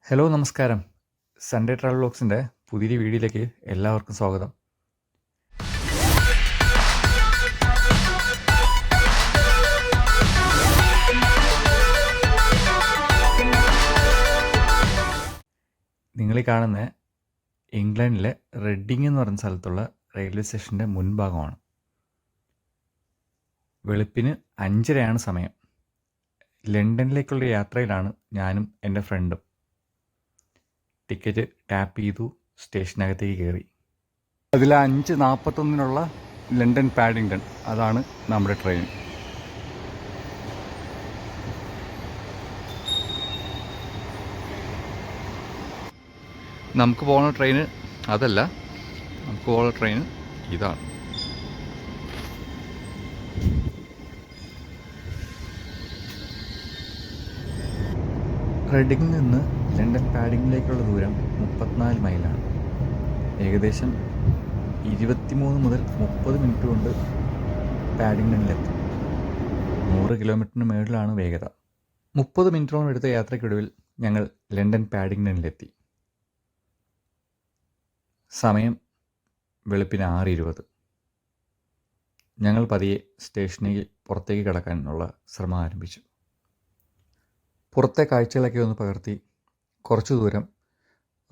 Hello നമസ്കാരം. Sunday travel വ്ലോഗ്സിൻ്റെ പുതിയൊരു വീഡിയോയിലേക്ക് എല്ലാവർക്കും സ്വാഗതം. നിങ്ങൾ ഈ കാണുന്ന ഇംഗ്ലണ്ടിലെ റെഡിങ് എന്ന് പറയുന്ന സ്ഥലത്തുള്ള റെയിൽവേ സ്റ്റേഷൻ്റെ മുൻഭാഗമാണ്. വെളുപ്പിന് 5:30 സമയം. ലണ്ടനിലേക്കുള്ള യാത്രയിലാണ് ഞാനും എൻ്റെ ഫ്രണ്ടും. ടിക്കറ്റ് ടാപ്പ് ചെയ്തു, സ്റ്റേഷനകത്തേക്ക് കയറി. അതിൽ 5:41 ലണ്ടൻ പാഡിങ്ടൺ, അതാണ് നമ്മുടെ ട്രെയിൻ. നമുക്ക് പോകുന്ന ട്രെയിന് അതല്ല, നമുക്ക് പോകുന്ന ട്രെയിൻ ഇതാണ്. റെഡിങ്ങിൽ നിന്ന് ലണ്ടൻ പാഡിങ്ങിലേക്കുള്ള ദൂരം 34 മൈലാണ്. ഏകദേശം 23 മുതൽ 30 മിനിറ്റ് കൊണ്ട് പാഡിങ്ടണിലെത്തും. 100 കിലോമീറ്ററിന് മുകളിലാണ് വേഗത. 30 മിനിറ്റോളം എടുത്ത യാത്രയ്ക്കൊടുവിൽ ഞങ്ങൾ ലണ്ടൻ പാഡിങ്ടണിലെത്തി. സമയം വെളുപ്പിന് 6:20. ഞങ്ങൾ പതിയെ സ്റ്റേഷനിൽ പുറത്തേക്ക് കടക്കാനുള്ള ശ്രമം ആരംഭിച്ചു. പുറത്തെ കാഴ്ചകളൊക്കെ ഒന്ന് പകർത്തി കുറച്ചു ദൂരം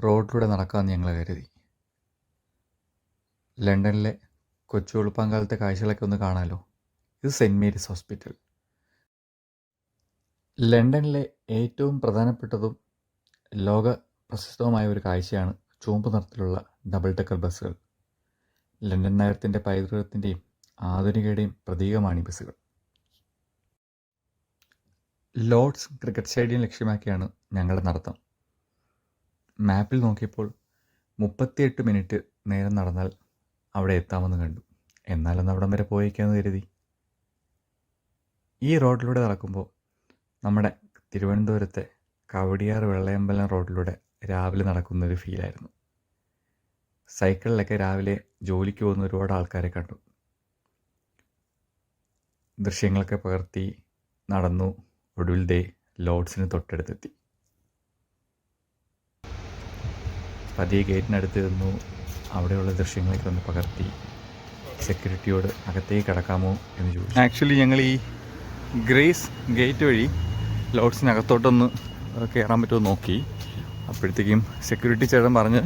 റോഡിലൂടെ നടക്കാമെന്ന് ഞങ്ങൾ കരുതി. ലണ്ടനിലെ കൊച്ചു വെളുപ്പാങ്കാലത്തെ കാഴ്ചകളൊക്കെ ഒന്ന് കാണാമല്ലോ. ഇത് സെൻറ്റ് മേരീസ് ഹോസ്പിറ്റൽ. ലണ്ടനിലെ ഏറ്റവും പ്രധാനപ്പെട്ടതും ലോക പ്രശസ്തവുമായ ഒരു കാഴ്ചയാണ് ചുവപ്പ് നിറത്തിലുള്ള ഡബിൾ ഡെക്കർ ബസ്സുകൾ. ലണ്ടൻ നഗരത്തിൻ്റെ പൈതൃകത്തിൻ്റെയും ആധുനികതയുടെയും പ്രതീകമാണ് ഈ ബസ്സുകൾ. ലോർഡ്സ് ക്രിക്കറ്റ് സ്റ്റേഡിയം ലക്ഷ്യമാക്കിയാണ് ഞങ്ങളുടെ നടത്തം. മാപ്പിൽ നോക്കിയപ്പോൾ 38 മിനിറ്റ് നേരം നടന്നാൽ അവിടെ എത്താമെന്ന് കണ്ടു. എന്നാലൊന്ന് അവിടം വരെ പോയേക്കാമെന്ന് കരുതി. ഈ റോഡിലൂടെ നടക്കുമ്പോൾ നമ്മുടെ തിരുവനന്തപുരത്തെ കവടിയാർ വെള്ളയമ്പലം റോഡിലൂടെ രാവിലെ നടക്കുന്നൊരു ഫീലായിരുന്നു. സൈക്കിളിലൊക്കെ രാവിലെ ജോലിക്ക് പോകുന്ന ഒരുപാട് ആൾക്കാരെ കണ്ടു. ദൃശ്യങ്ങളൊക്കെ പകർത്തി നടന്നു. ഒടുവിൽ ലോർഡ്സിന് തൊട്ടടുത്തെത്തി. പതിയെ ഗേറ്റിനടുത്ത് നിന്നു. അവിടെയുള്ള ദൃശ്യങ്ങളൊക്കെ ഒന്ന് പകർത്തി സെക്യൂരിറ്റിയോട് അകത്തേക്ക് കടക്കാമോ എന്ന് ചോദിച്ചു. ആക്ച്വലി ഞങ്ങൾ ഈ ഗ്രേസ് ഗേറ്റ് വഴി ലോർഡ്സിനകത്തോട്ടൊന്ന് കയറാൻ പറ്റുമോ നോക്കി. അപ്പോഴത്തേക്കും സെക്യൂരിറ്റി ചേട്ടൻ പറഞ്ഞ്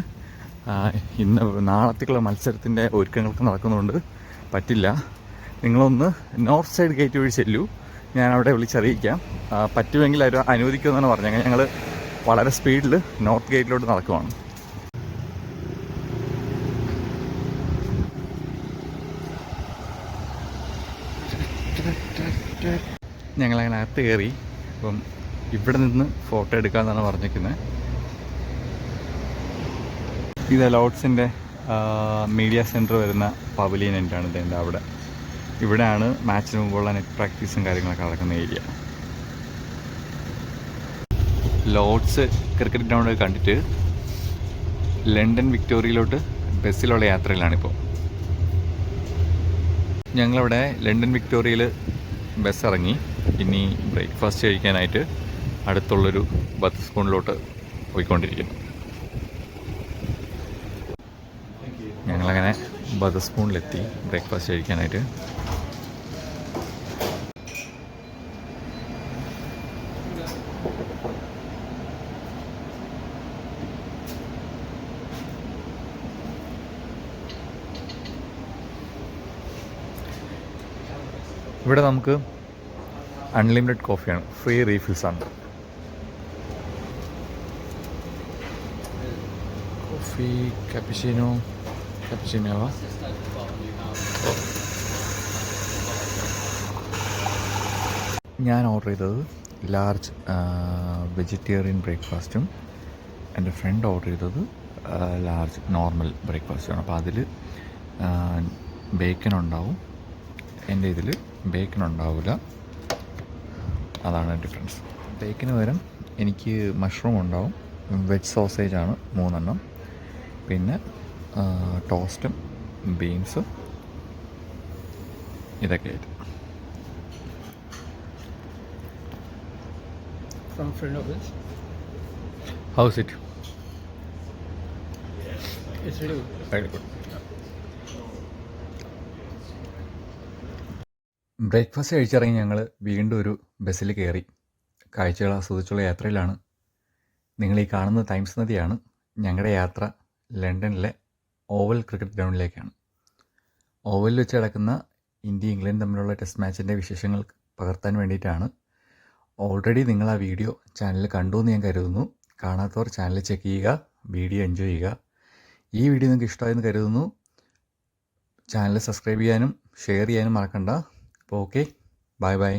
ഇന്ന് നാളത്തേക്കുള്ള മത്സരത്തിൻ്റെ ഒരുക്കങ്ങൾക്ക് നടക്കുന്നുണ്ട്, പറ്റില്ല, നിങ്ങളൊന്ന് നോർത്ത് സൈഡ് ഗേറ്റ് വഴി ചെല്ലൂ, ഞാൻ അവിടെ വിളിച്ചറിയിക്കാം, പറ്റുമെങ്കിൽ അവർ അനുവദിക്കുമെന്നാണ് പറഞ്ഞത്. അങ്ങനെ ഞങ്ങൾ വളരെ സ്പീഡിൽ നോർത്ത് ഗേറ്റിലോട്ട് നടക്കുവാണ്. ഞങ്ങളങ്ങനെ അകത്ത് കയറി. അപ്പം ഇവിടെ നിന്ന് ഫോട്ടോ എടുക്കാമെന്നാണ് പറഞ്ഞിരിക്കുന്നത്. ഇത് ലോർഡ്സിൻ്റെ മീഡിയ സെൻറ്റർ വരുന്ന പവലിയൻ എൻ്റാണ് ഇതിൻ്റെ അവിടെ. ഇവിടെയാണ് മാച്ചിന് മുമ്പുള്ള നെറ്റ് പ്രാക്ടീസും കാര്യങ്ങളൊക്കെ നടക്കുന്ന ഏരിയ. ലോർഡ്സ് ക്രിക്കറ്റ് ഗ്രൗണ്ട് കണ്ടിട്ട് ലണ്ടൻ വിക്ടോറിയയിലോട്ട് ബസ്സിലുള്ള യാത്രയിലാണിപ്പോൾ. ഞങ്ങളവിടെ ലണ്ടൻ വിക്ടോറിയയിൽ ബസ് ഇറങ്ങി. ഇനി ബ്രേക്ക്ഫാസ്റ്റ് കഴിക്കാനായിട്ട് അടുത്തുള്ളൊരു ബസ് സ്പൂണിലോട്ട് പോയിക്കൊണ്ടിരിക്കുന്നു. ഞങ്ങളങ്ങനെ ബസ് സ്പൂണിലെത്തി ബ്രേക്ക്ഫാസ്റ്റ് കഴിക്കാനായിട്ട്. ഇവിടെ നമുക്ക് അൺലിമിറ്റഡ് കോഫിയാണ്, ഫ്രീ റീഫിൽസ് ആണ്. കോഫി കാപ്പിച്ചിനോ ഞാൻ ഓർഡർ ചെയ്തത് ലാർജ് വെജിറ്റേറിയൻ ബ്രേക്ക്ഫാസ്റ്റും എൻ്റെ ഫ്രണ്ട് ഓർഡർ ചെയ്തത് ലാർജ് നോർമൽ ബ്രേക്ക്ഫാസ്റ്റുമാണ്. അപ്പോൾ അതിൽ ബേക്കൺ ഉണ്ടാവും, എൻ്റെ ഇതിൽ ബേക്കൺ ഉണ്ടാവില്ല. അതാണ് ഡിഫറൻസ്. ബേക്കന് പകരം എനിക്ക് മഷ്റൂം ഉണ്ടാവും. വെജ് സോസേജാണ് 3 എണ്ണം. പിന്നെ ടോസ്റ്റും ബീൻസും ഇതൊക്കെ ആയിട്ട്. How's it? It's really good. Very good. Breakfast കഴിച്ചിറങ്ങി ഞങ്ങൾ വീണ്ടും ഒരു ബസ്സിൽ കയറി കാഴ്ചകൾ ആസ്വദിച്ചുള്ള യാത്രയിലാണ്. നിങ്ങൾ ഈ കാണുന്ന ടൈംസ് നദിയാണ്. ഞങ്ങളുടെ യാത്ര ലണ്ടനിലെ ഓവൽ ക്രിക്കറ്റ് ഗ്രൗണ്ടിലേക്കാണ്. ഓവലിൽ വെച്ച് നടക്കുന്ന ഇന്ത്യ ഇംഗ്ലണ്ട് തമ്മിലുള്ള ടെസ്റ്റ് മാച്ചിൻ്റെ വിശേഷങ്ങൾ പകർത്താൻ വേണ്ടിയിട്ടാണ്. ഓൾറെഡി നിങ്ങൾ ആ വീഡിയോ ചാനലിൽ കണ്ടു എന്ന് ഞാൻ കരുതുന്നു. കാണാത്തവർ ചാനൽ ചെക്ക് ചെയ്യുക, വീഡിയോ എൻജോയ് ചെയ്യുക. ഈ വീഡിയോ നിങ്ങൾക്ക് ഇഷ്ടമായെന്ന് കരുതുന്നു. ചാനൽ സബ്സ്ക്രൈബ് ചെയ്യാനും ഷെയർ ചെയ്യാനും മറക്കണ്ട. അപ്പോൾ ഓക്കെ, ബൈ ബൈ.